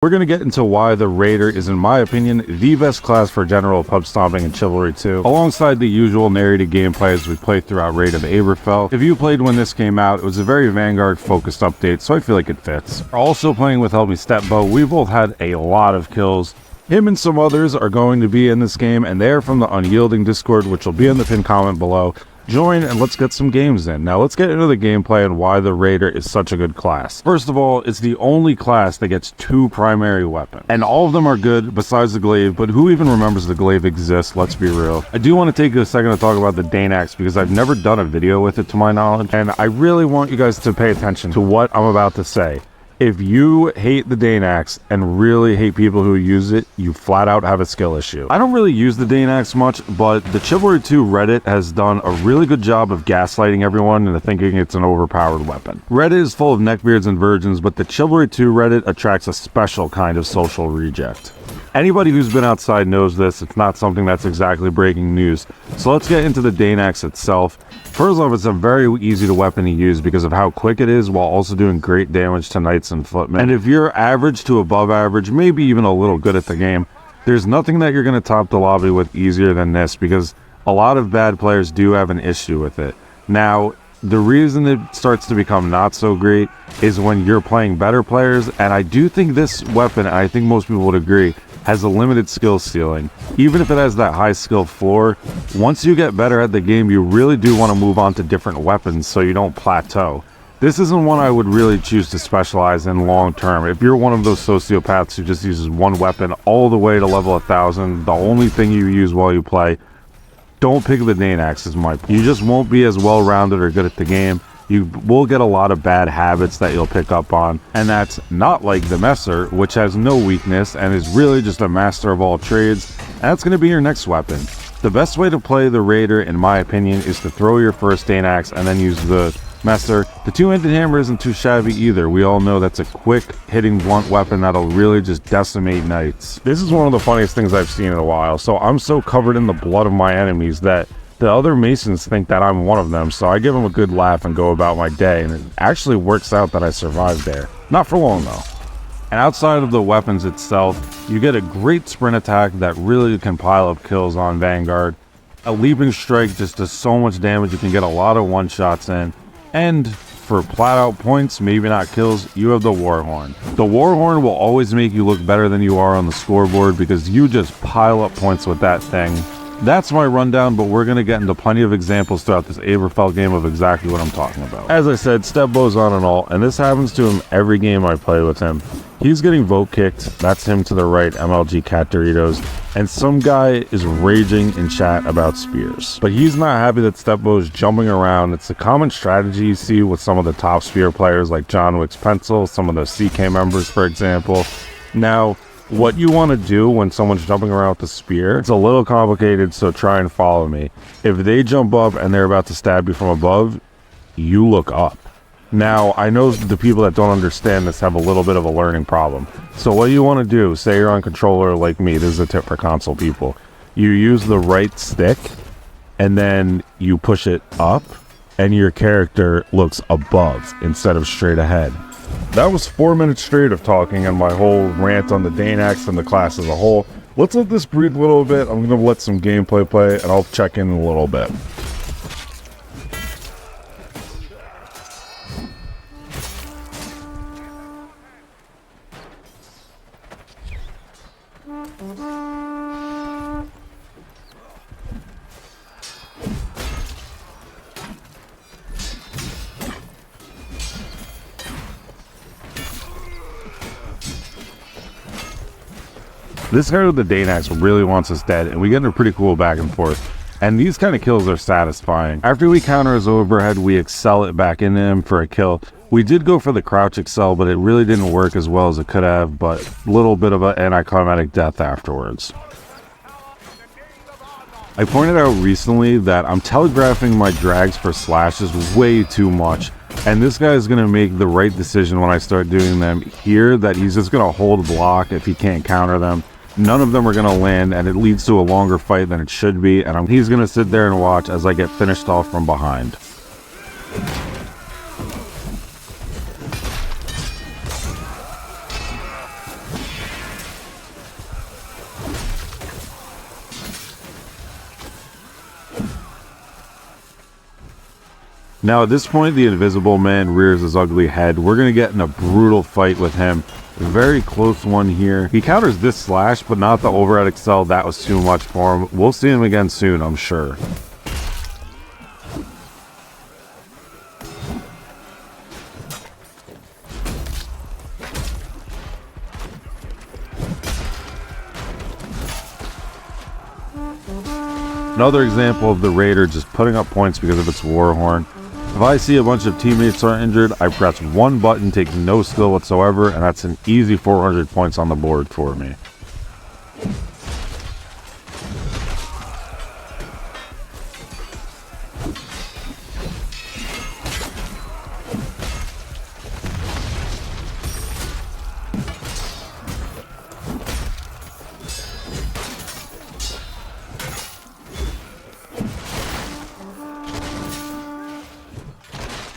We're going to get into why the Raider is, in my opinion, the best class for general pub stomping in Chivalry 2, alongside the usual narrated gameplay as we play throughout Raid of Aberfell. If you played when this came out, it was a very Vanguard-focused update, so I feel like it fits. Also playing with Help Me Stepbo, we both had a lot of kills. Him and some others are going to be in this game, and they're from the Unyielding Discord, which will be in the pinned comment below. Join and let's get some games in. Now let's get into the gameplay and why the Raider is such a good class. First of all, it's the only class that gets 2 primary weapons. And all of them are good besides the glaive, but who even remembers the glaive exists, let's be real. I do want to take a second to talk about the Dane Axe because I've never done a video with it to my knowledge, and I really want you guys to pay attention to what I'm about to say. If you hate the Dane Axe and really hate people who use it, you flat out have a skill issue. I don't really use the Dane Axe much, but the Chivalry 2 Reddit has done a really good job of gaslighting everyone into thinking it's an overpowered weapon. Reddit is full of neckbeards and virgins, but the Chivalry 2 Reddit attracts a special kind of social reject. Anybody who's been outside knows this. It's not something that's exactly breaking news. So let's get into the Dane Axe itself. First off, it's a very easy to weapon to use because of how quick it is while also doing great damage to knights and footmen. And if you're average to above average, maybe even a little good at the game, there's nothing that you're going to top the lobby with easier than this because a lot of bad players do have an issue with it. Now, the reason it starts to become not so great is when you're playing better players, and I do think this weapon, I think most people would agree, has a limited skill ceiling. Even if it has that high skill floor, once you get better at the game, you really do want to move on to different weapons so you don't plateau. This isn't one I would really choose to specialize in long term. If you're one of those sociopaths who just uses one weapon all the way to level 1000, the only thing you use while you play, don't pick the Dane Axe is my point. You just won't be as well-rounded or good at the game. You will get a lot of bad habits that you'll pick up on, and that's not like the Messer, which has no weakness and is really just a master of all trades, and that's going to be your next weapon. The best way to play the Raider, in my opinion, is to throw your first Dane Axe and then use the Messer. The two-handed hammer isn't too shabby either. We all know that's a quick hitting blunt weapon that'll really just decimate knights. This is one of the funniest things I've seen in a while. So I'm so covered in the blood of my enemies that the other Masons think that I'm one of them, so I give them a good laugh and go about my day, and it actually works out that I survived there. Not for long though. And outside of the weapons itself, you get a great sprint attack that really can pile up kills on Vanguard. A leaping strike just does so much damage, you can get a lot of one-shots in. And for flat-out points, maybe not kills, you have the Warhorn. The Warhorn will always make you look better than you are on the scoreboard because you just pile up points with that thing. That's my rundown, but we're going to get into plenty of examples throughout this Aberfell game of exactly what I'm talking about. As I said, Stepbo's on and all, and this happens to him every game I play with him. He's getting vote kicked, that's him to the right, MLG Cat Doritos, and some guy is raging in chat about spears. But he's not happy that Stepbo is jumping around. It's a common strategy you see with some of the top spear players like John Wick's Pencil, some of the CK members for example. Now, what you want to do when someone's jumping around with the spear, it's a little complicated, so try and follow me. If they jump up and they're about to stab you from above, you look up. Now, I know the people that don't understand this have a little bit of a learning problem. So what you want to do, say you're on controller like me, this is a tip for console people. You use the right stick, and then you push it up, and your character looks above instead of straight ahead. That was 4 minutes straight of talking and my whole rant on the Dane Axe and the class as a whole. Let's let this breathe a little bit. I'm going to let some gameplay play and I'll check in a little bit. This guy with the Dane Axe really wants us dead, and we get into a pretty cool back and forth. And these kind of kills are satisfying. After we counter his overhead, we excel it back into him for a kill. We did go for the crouch excel, but it really didn't work as well as it could have, but a little bit of an anticlimactic death afterwards. I pointed out recently that I'm telegraphing my drags for slashes way too much. And this guy is going to make the right decision when I start doing them here, that he's just going to hold block if he can't counter them. None of them are going to land, and it leads to a longer fight than it should be, and he's going to sit there and watch as I get finished off from behind. Now at this point, the Invisible Man rears his ugly head. We're going to get in a brutal fight with him. Very close one here. He counters this slash, but not the overhead excel. That was too much for him. We'll see him again soon, I'm sure. Another example of the Raider just putting up points because of its Warhorn. If I see a bunch of teammates are injured, I press one button, takes no skill whatsoever, and that's an easy 400 points on the board for me.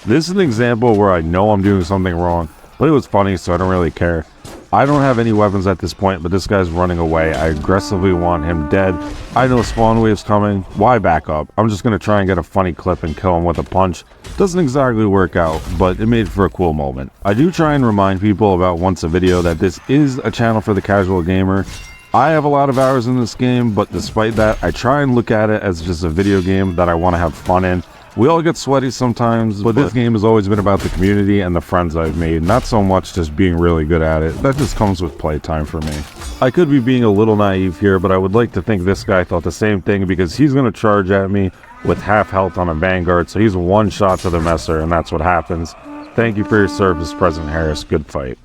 This is an example where I know I'm doing something wrong, but it was funny, so I don't really care. I don't have any weapons at this point, but this guy's running away. I aggressively want him dead. I know spawn wave's coming. Why back up? I'm just going to try and get a funny clip and kill him with a punch. Doesn't exactly work out, but it made for a cool moment. I do try and remind people about once a video that this is a channel for the casual gamer. I have a lot of hours in this game, but despite that, I try and look at it as just a video game that I want to have fun in. We all get sweaty sometimes, but this game has always been about the community and the friends I've made, not so much just being really good at it. That just comes with playtime for me. I could be being a little naive here, but I would like to think this guy thought the same thing because he's going to charge at me with half health on a Vanguard, so he's one shot to the messer, and that's what happens. Thank you for your service, President Harris. Good fight.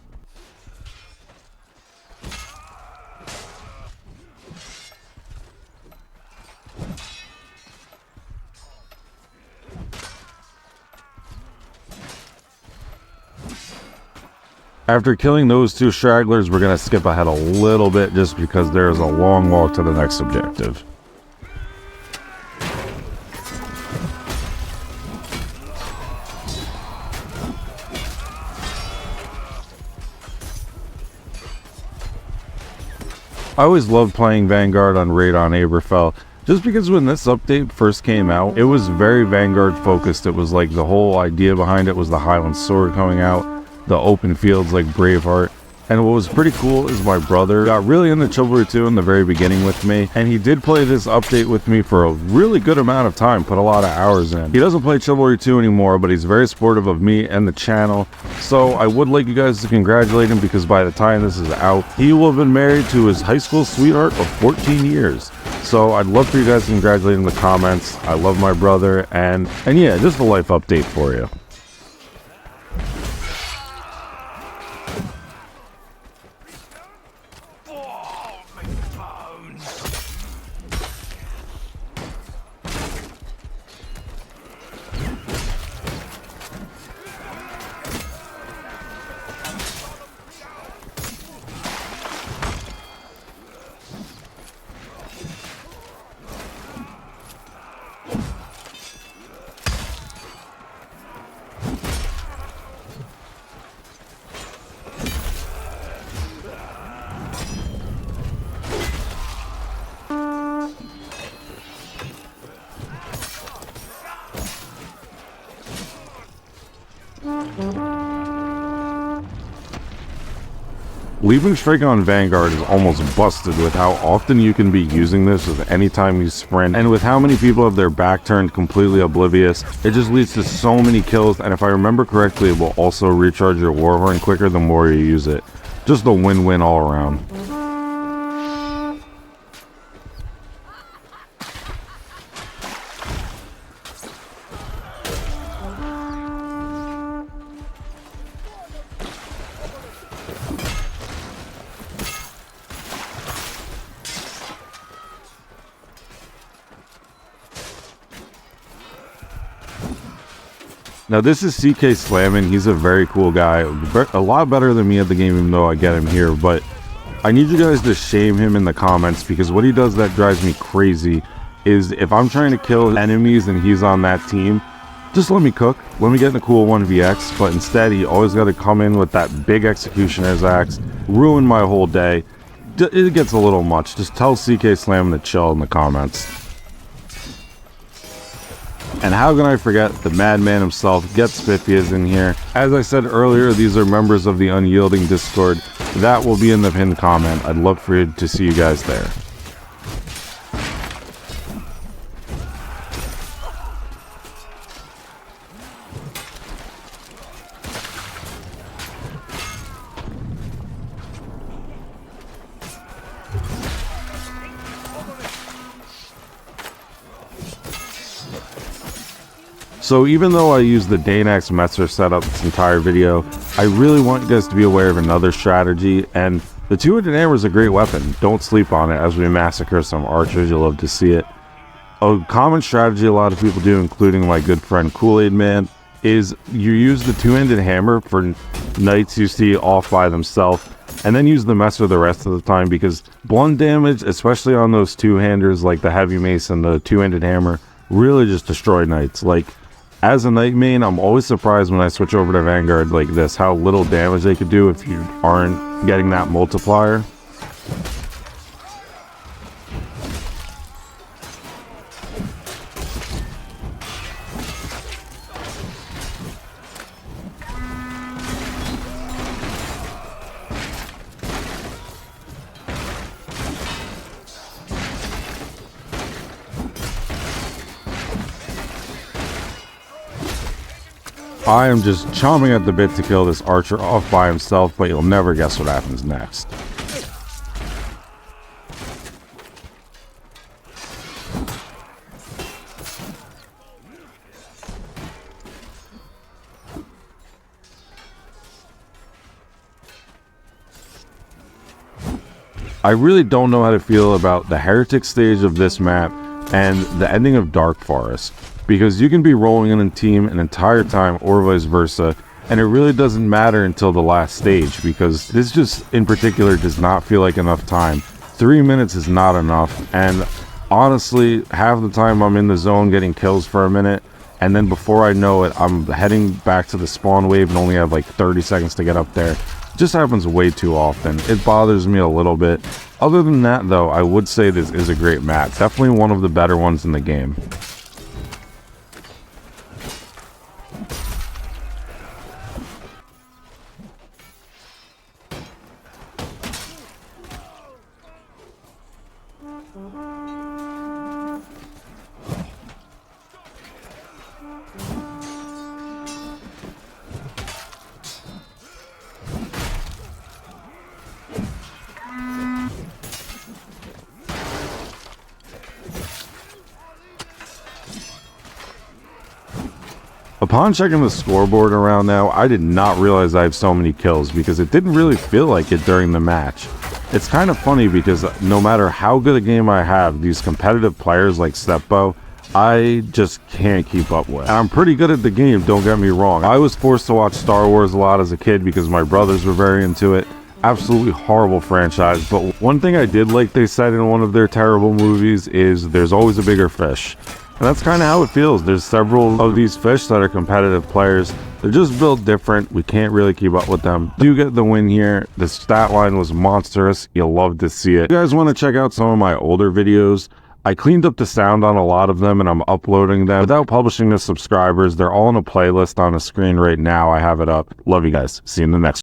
After killing those two stragglers, we're going to skip ahead a little bit just because there's a long walk to the next objective. I always loved playing Vanguard on Raid on Aberfell, just because when this update first came out, it was very Vanguard focused. It was like the whole idea behind it was the Highland Sword coming out, the open fields like Braveheart. And what was pretty cool is my brother got really into Chivalry 2 in the very beginning with me, and he did play this update with me for a really good amount of time, put a lot of hours in. He doesn't play Chivalry 2 anymore, but he's very supportive of me and the channel, so I would like you guys to congratulate him because by the time this is out, he will have been married to his high school sweetheart of 14 years. So I'd love for you guys to congratulate him in the comments. I love my brother, and yeah, just a life update for you. Leaving Strike on Vanguard is almost busted with how often you can be using this with any time you sprint, and with how many people have their back turned completely oblivious. It just leads to so many kills, and if I remember correctly, it will also recharge your Warhorn quicker the more you use it. Just a win-win all around. Now this is CK Slammin'. He's a very cool guy, a lot better than me at the game, even though I get him here, but I need you guys to shame him in the comments, because what he does that drives me crazy is if I'm trying to kill enemies and he's on that team, just let me cook, let me get in a cool 1vx, but instead he always got to come in with that big Executioner's Axe, ruin my whole day. It gets a little much. Just tell CK Slammin' to chill in the comments. And how can I forget the madman himself, Get Spiffy, is in here. As I said earlier, these are members of the Unyielding Discord. That will be in the pinned comment. I'd love for you to see you guys there. So even though I use the Danax Metzer setup this entire video, I really want you guys to be aware of another strategy, and the two-handed hammer is a great weapon. Don't sleep on it as we massacre some archers. You'll love to see it. A common strategy a lot of people do, including my good friend Kool-Aid Man, is you use the two-handed hammer for knights you see off by themselves, and then use the Messer the rest of the time, because blunt damage, especially on those two-handers like the heavy mace and the two-handed hammer, really just destroy knights. Like, as a knight main, I'm always surprised when I switch over to Vanguard like this, how little damage they could do if you aren't getting that multiplier. I am just chomping at the bit to kill this archer off by himself, but you'll never guess what happens next. I really don't know how to feel about the heretic stage of this map and the ending of Dark Forest, because you can be rolling in a team an entire time or vice versa, and it really doesn't matter until the last stage, because this just in particular does not feel like enough time. 3 minutes is not enough, and honestly, half the time I'm in the zone getting kills for a minute, and then before I know it, I'm heading back to the spawn wave and only have like 30 seconds to get up there. It just happens way too often. It bothers me a little bit. Other than that though, I would say this is a great map. Definitely one of the better ones in the game. Upon checking the scoreboard around now, I did not realize I have so many kills, because it didn't really feel like it during the match. It's kind of funny because no matter how good a game I have, these competitive players like Stepbo, I just can't keep up with. And I'm pretty good at the game, don't get me wrong. I was forced to watch Star Wars a lot as a kid because my brothers were very into it. Absolutely horrible franchise, but one thing I did like they said in one of their terrible movies is there's always a bigger fish. And that's kind of how it feels. There's several of these fish that are competitive players. They're just built different. We can't really keep up with them. Do get the win here. The stat line was monstrous. You'll love to see it. If you guys want to check out some of my older videos, I cleaned up the sound on a lot of them and I'm uploading them without publishing to subscribers. They're all in a playlist on the screen right now. I have it up. Love you guys. See you in the next one.